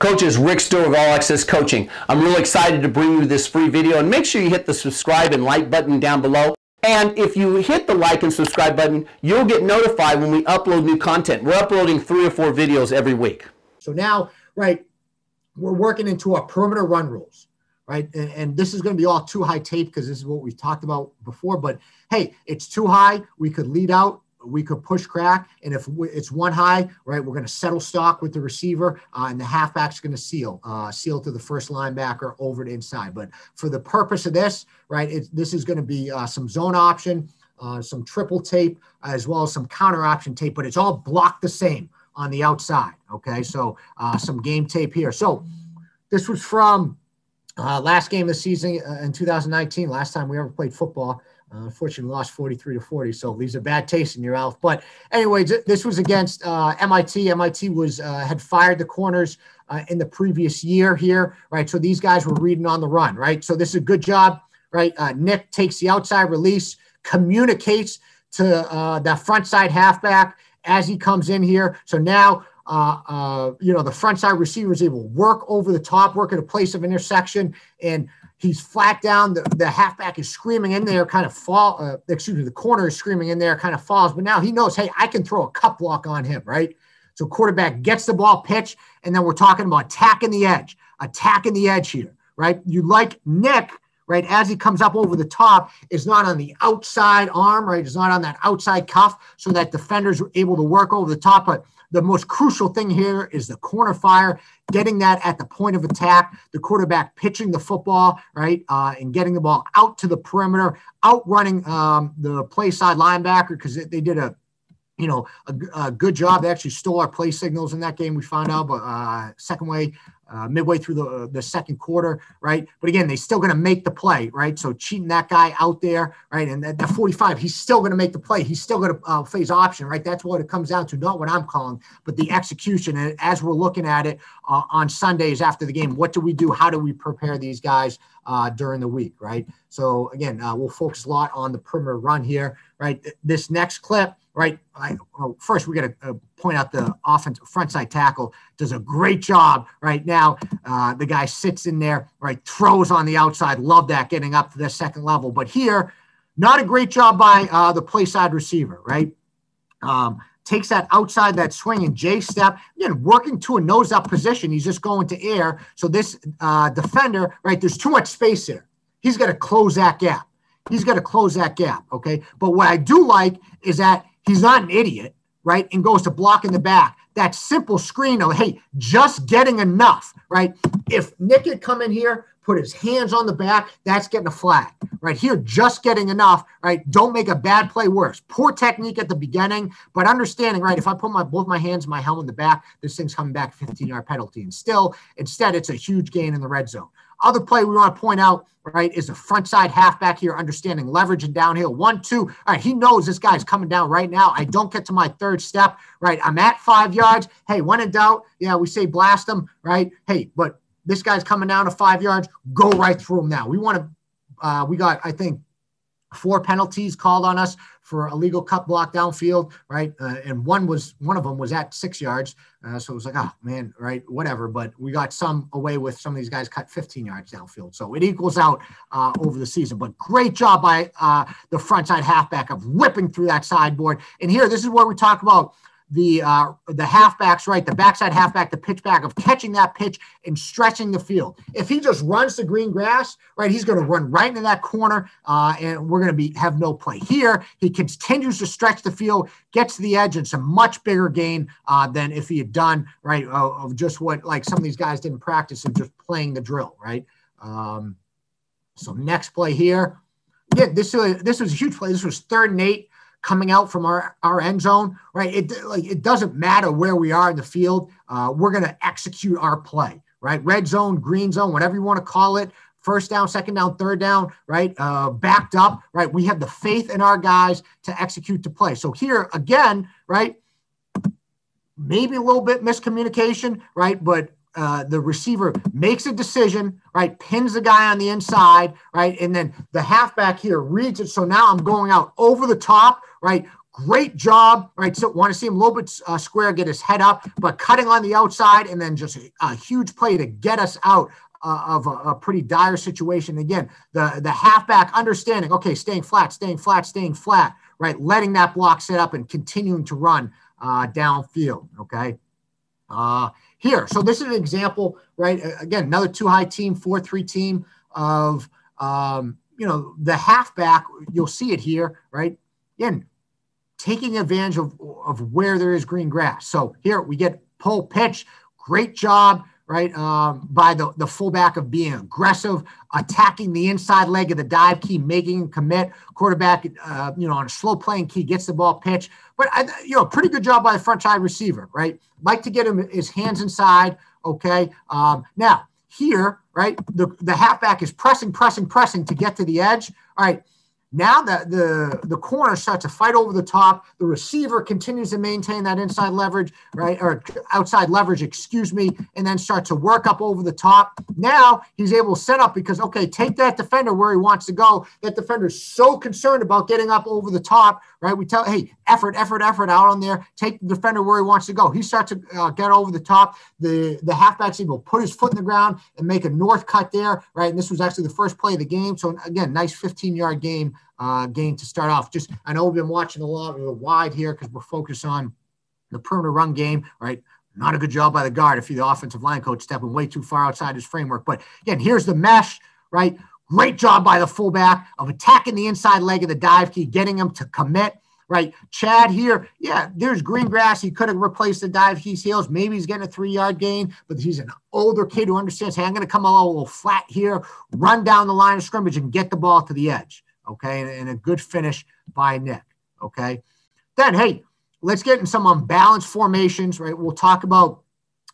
Coaches, Rick Stewart of All Access Coaching. I'm really excited to bring you this free video, and make sure you hit the subscribe and like button down below. And if you hit the like and subscribe button, you'll get notified when we upload new content. We're uploading 3 or 4 videos every week. So now, right, we're working into our perimeter run rules, right? And this is going to be all too high tape because this is what we've talked about before. But hey, it's too high. We could lead out. We could push crack, and if it's one high, right, we're going to settle stock with the receiver, and the halfback's going to seal to the first linebacker over to inside. But for the purpose of this, right, this is going to be some zone option, some triple tape, as well as some counter option tape, but it's all blocked the same on the outside, okay? So some game tape here. So this was from last game of the season in 2019, last time we ever played football. Unfortunately, lost 43-40, so leaves a bad taste in your mouth. But anyways, this was against MIT. MIT had fired the corners in the previous year here, right? So these guys were reading on the run, right? So this is a good job, right? Nick takes the outside release, communicates to that front side halfback as he comes in here. So now, the front side receiver is able to work over the top, work at a place of intersection, and he's flat down. The halfback is screaming in there, kind of the corner is screaming in there, kind of falls. But now he knows, hey, I can throw a cut block on him, right? So quarterback gets the ball pitched, and then we're talking about attacking the edge here, right? You like Nick, right, as he comes up over the top, is not on the outside arm, right? It's not on that outside cuff, so that defenders are able to work over the top. But the most crucial thing here is the corner fire, getting that at the point of attack, the quarterback pitching the football, right, and getting the ball out to the perimeter, outrunning the play side linebacker, because they did a good job. They actually stole our play signals in that game, we found out, but midway through the second quarter, right? But again, they're still going to make the play, right? So cheating that guy out there, right? And that 45, he's still going to make the play. He's still going to face option, right? That's what it comes down to, not what I'm calling, but the execution. And as we're looking at it on Sundays after the game, what do we do? How do we prepare these guys during the week, right? So again, we'll focus a lot on the perimeter run here, right? This next clip, right? First, we got to point out the offensive frontside tackle does a great job right now. The guy sits in there, right? Throws on the outside. Love that, getting up to the second level. But here, not a great job by the play side receiver, right? Takes that outside, that swing and J step, again, working to a nose up position. He's just going to air. So this defender, right? There's too much space there. He's got to close that gap. Okay? But what I do like is that he's not an idiot, right, and goes to block in the back. That simple screen of, hey, just getting enough, right? If Nick had come in here, put his hands on the back, that's getting a flag. Right here, just getting enough, right? Don't make a bad play worse. Poor technique at the beginning, but understanding, right, if I put both my hands, my helmet in the back, this thing's coming back 15-yard penalty. And instead, it's a huge gain in the red zone. Other play we want to point out, right, is the front side halfback here, understanding leverage and downhill. 1, 2. All right, he knows this guy's coming down right now. I don't get to my third step, right? I'm at 5 yards. Hey, when in doubt, yeah, we say blast him, right? Hey, but this guy's coming down to 5 yards. Go right through him now. We got, I think, 4 penalties called on us for illegal cut block downfield, right? And one of them was at 6 yards. So it was like, oh man, right, whatever. But we got some away with some of these guys cut 15 yards downfield. So it equals out over the season. But great job by the frontside halfback of whipping through that sideboard. And here, this is where we talk about the halfbacks, right? The backside halfback, the pitch back of catching that pitch and stretching the field. If he just runs the green grass, right, he's going to run right into that corner, and we're going to have no play. Here, he continues to stretch the field, gets to the edge, and it's a much bigger gain than if he had done, right, of just what, like, some of these guys didn't practice of just playing the drill, right? So next play here. Again, this was a huge play. This was 3rd and 8. Coming out from our end zone, right? It doesn't matter where we are in the field. We're going to execute our play, right? Red zone, green zone, whatever you want to call it. First down, second down, third down, right? Backed up, right? We have the faith in our guys to execute the play. So here again, right? Maybe a little bit miscommunication, right? But the receiver makes a decision, right? Pins the guy on the inside, right? And then the halfback here reads it. So now I'm going out over the top, right? great job, right? So want to see him a little bit square, get his head up, but cutting on the outside, and then just a huge play to get us out of a pretty dire situation. Again, the halfback understanding, okay, staying flat, right? Letting that block set up and continuing to run downfield, okay? Here, so this is an example, right? Again, another two high team, 4-3 team of, the halfback, you'll see it here, right? Again, taking advantage of where there is green grass. So here we get pull pitch, great job, right, by the fullback of being aggressive, attacking the inside leg of the dive key, making him commit. Quarterback, on a slow playing key, gets the ball pitch. But, pretty good job by the front side receiver, right? Like to get him his hands inside, okay? Now, here, right, the halfback is pressing to get to the edge. All right, now the corner starts to fight over the top. The receiver continues to maintain that inside leverage, right, or outside leverage, and then starts to work up over the top. Now he's able to set up because, okay, take that defender where he wants to go. That defender is so concerned about getting up over the top, right? We tell, hey, effort out on there. Take the defender where he wants to go. He starts to get over the top. The halfback's able to put his foot in the ground and make a north cut there, right? And this was actually the first play of the game. So again, nice 15-yard game to start off. Just, I know we've been watching a lot of the wide here because we're focused on the perimeter run game, right? Not a good job by the guard if you're the offensive line coach, stepping way too far outside his framework. But again, here's the mesh, right? Great job by the fullback of attacking the inside leg of the dive key, getting him to commit, right? Chad here, yeah, there's green grass. He could have replaced the dive key's heels. Maybe he's getting a 3-yard gain, but he's an older kid who understands, hey, I'm going to come a little flat here, run down the line of scrimmage and get the ball to the edge. Okay, and a good finish by Nick, okay? Then, hey, let's get in some unbalanced formations, right? We'll talk about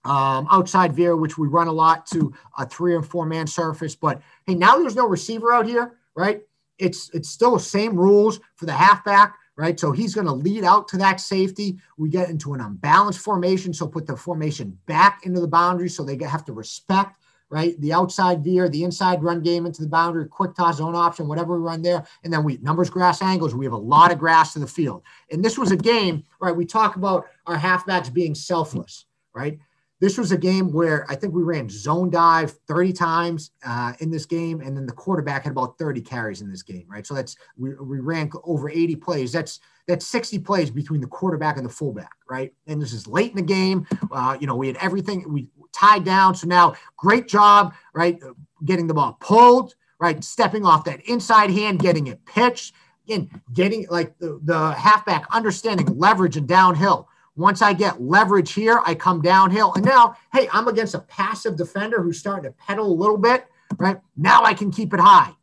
outside veer, which we run a lot to a 3- and 4-man surface. But, hey, now there's no receiver out here, right? It's still the same rules for the halfback, right? So he's going to lead out to that safety. We get into an unbalanced formation, so put the formation back into the boundary so they have to respect, right, the outside veer, the inside run game into the boundary, quick toss, zone option, whatever we run there. And then numbers, grass, angles. We have a lot of grass to the field. And this was a game, right, we talk about our halfbacks being selfless, right? This was a game where I think we ran zone dive 30 times in this game, and then the quarterback had about 30 carries in this game, right? So we ran over 80 plays. That's 60 plays between the quarterback and the fullback, right? And this is late in the game. We had everything. We tied down. So now, great job, right? Getting the ball pulled, right? Stepping off that inside hand, getting it pitched, and getting like the halfback understanding leverage and downhill. Once I get leverage here, I come downhill. And now, hey, I'm against a passive defender who's starting to pedal a little bit, right? Now I can keep it high.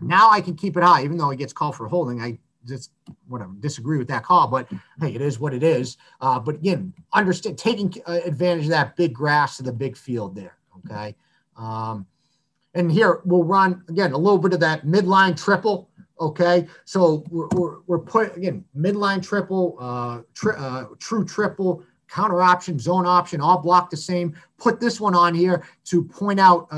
Even though he gets called for holding. I just disagree with that call, but hey, it is what it is. But again, understand taking advantage of that big grass to the big field there. Okay. And here we'll run again a little bit of that midline triple. Okay, so we're put again midline triple, true triple, counter option, zone option, all blocked the same. Put this one on here to point out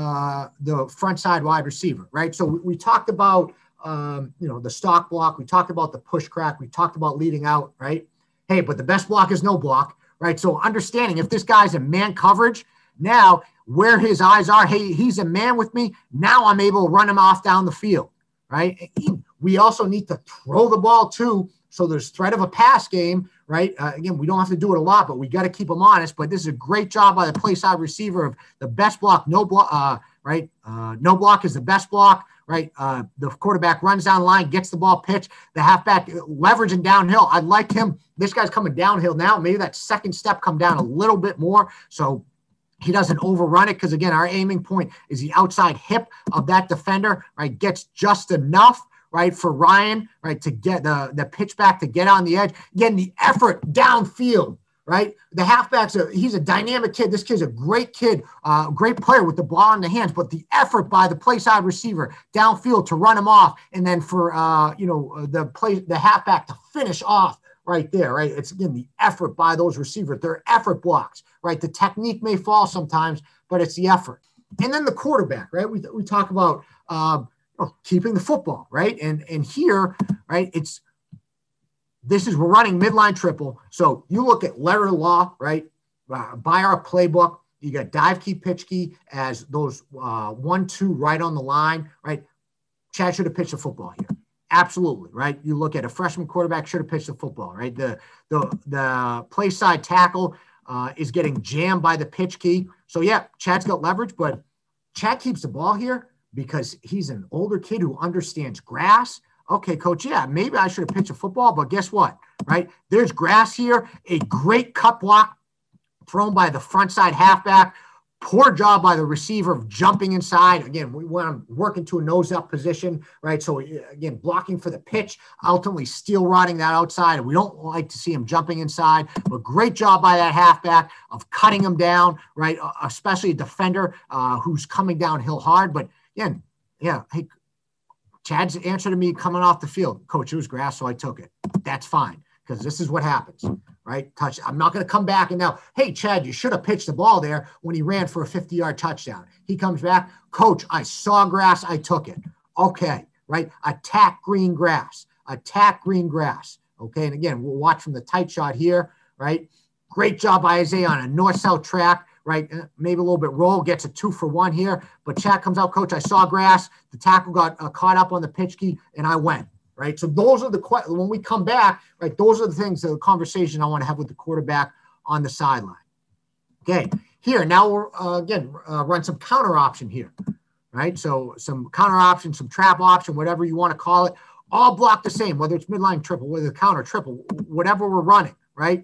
the front side wide receiver, right? So we talked about the stock block. We talked about the push crack. We talked about leading out, right? Hey, but the best block is no block, right? So understanding if this guy's in man coverage, now where his eyes are, hey, he's a man with me. Now I'm able to run him off down the field, right? We also need to throw the ball too. So there's threat of a pass game, right? Again, we don't have to do it a lot, but we got to keep them honest. But this is a great job by the play side receiver of the best block, no block, right? No block is the best block, right? The quarterback runs down the line, gets the ball pitched. The halfback leveraging downhill. I like him. This guy's coming downhill now. Maybe that second step come down a little bit more. So he doesn't overrun it because, again, our aiming point is the outside hip of that defender, right? Gets just enough, right, for Ryan, right, to get the pitch back to get on the edge. Again, the effort downfield, right? The halfback's he's a dynamic kid. This kid's a great kid, great player with the ball in the hands, but the effort by the play side receiver downfield to run him off, and then for the halfback to finish off right there, right? It's, again, the effort by those receivers. They're effort blocks, right? The technique may fall sometimes, but it's the effort. And then the quarterback, right? We talk about keeping the football, right? And here, right, it's we're running midline triple. So you look at letter of law, right? By our playbook, you got dive key, pitch key as those 1-2 right on the line, right? Chad should have pitched a football here. Absolutely, right? You look at a freshman quarterback should have pitched a football, right? The play side tackle is getting jammed by the pitch key. So yeah, Chad's got leverage, but Chad keeps the ball here because he's an older kid who understands grass. Okay, coach, yeah, maybe I should have pitched a football, but guess what, right? There's grass here, a great cut block thrown by the front side halfback. Poor job by the receiver of jumping inside. Again, we want to work into a nose-up position, right? So, again, blocking for the pitch, ultimately steel rodding that outside. We don't like to see him jumping inside, but great job by that halfback of cutting him down, right? Especially a defender who's coming downhill hard. But, again, yeah, hey, Chad's answer to me coming off the field, coach, it was grass, so I took it. That's fine, because this is what happens. Right? Touch. I'm not going to come back and now, hey, Chad, you should have pitched the ball there when he ran for a 50-yard touchdown. He comes back, coach, I saw grass, I took it. Okay, right? Attack green grass. Attack green grass. Okay, and again, we'll watch from the tight shot here, right? Great job by Isaiah on a north-south track, right? Maybe a little bit roll, gets a 2-for-1 here, but Chad comes out, coach, I saw grass. The tackle got caught up on the pitch key, and I went. Right. So those are when we come back, right, those are the things, the conversation I want to have with the quarterback on the sideline. Okay. Here, now we're, run some counter option here. Right. So some counter option, some trap option, whatever you want to call it, all block the same, whether it's midline triple, whether it's counter triple, whatever we're running. Right.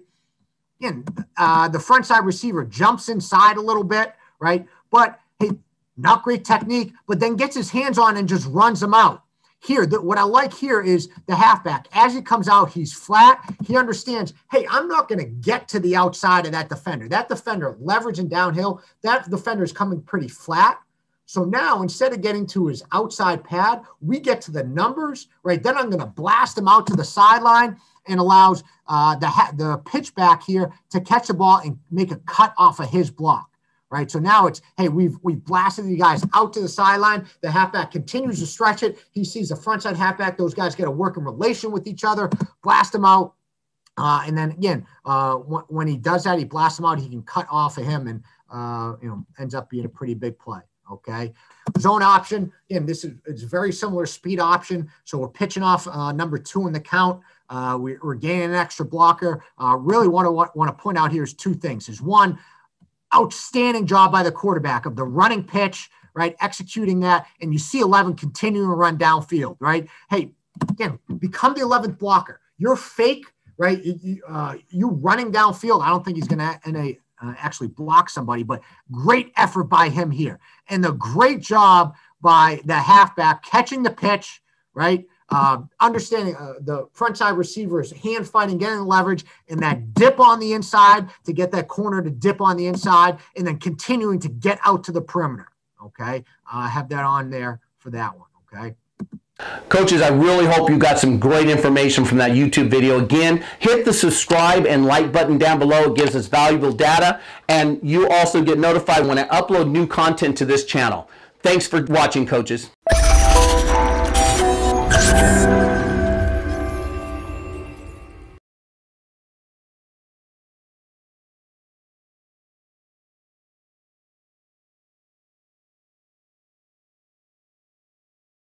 Again, the front side receiver jumps inside a little bit. Right. But hey, not great technique, but then gets his hands on and just runs them out. Here, what I like here is the halfback. As he comes out, he's flat. He understands, hey, I'm not going to get to the outside of that defender. That defender leveraging downhill, that defender is coming pretty flat. So now, instead of getting to his outside pad, we get to the numbers, right? Then I'm going to blast him out to the sideline and allows the pitch back here to catch the ball and make a cut off of his block. Right. So now it's, hey, we've blasted the guys out to the sideline. The halfback continues to stretch it. He sees the front side halfback. Those guys get a working relation with each other, blast them out. And then again, when he does that, he blasts him out. He can cut off of him and, ends up being a pretty big play. Okay. Zone option. Again, it's very similar speed option. So we're pitching off number 2 in the count. We're gaining an extra blocker. Really want to point out here is 2 things. Is one, outstanding job by the quarterback of the running pitch, right? Executing that. And you see 11 continuing to run downfield, right? Hey, again, become the 11th blocker. You're fake, right? You running downfield. I don't think he's going to actually block somebody, but great effort by him here. And the great job by the halfback catching the pitch, right? Understanding the front side receiver's hand fighting, getting the leverage, and that dip on the inside to get that corner to dip on the inside, and then continuing to get out to the perimeter. Okay. I have that on there for that one. Okay. Coaches, I really hope you got some great information from that YouTube video. Again, hit the subscribe and like button down below. It gives us valuable data, and you also get notified when I upload new content to this channel. Thanks for watching, coaches.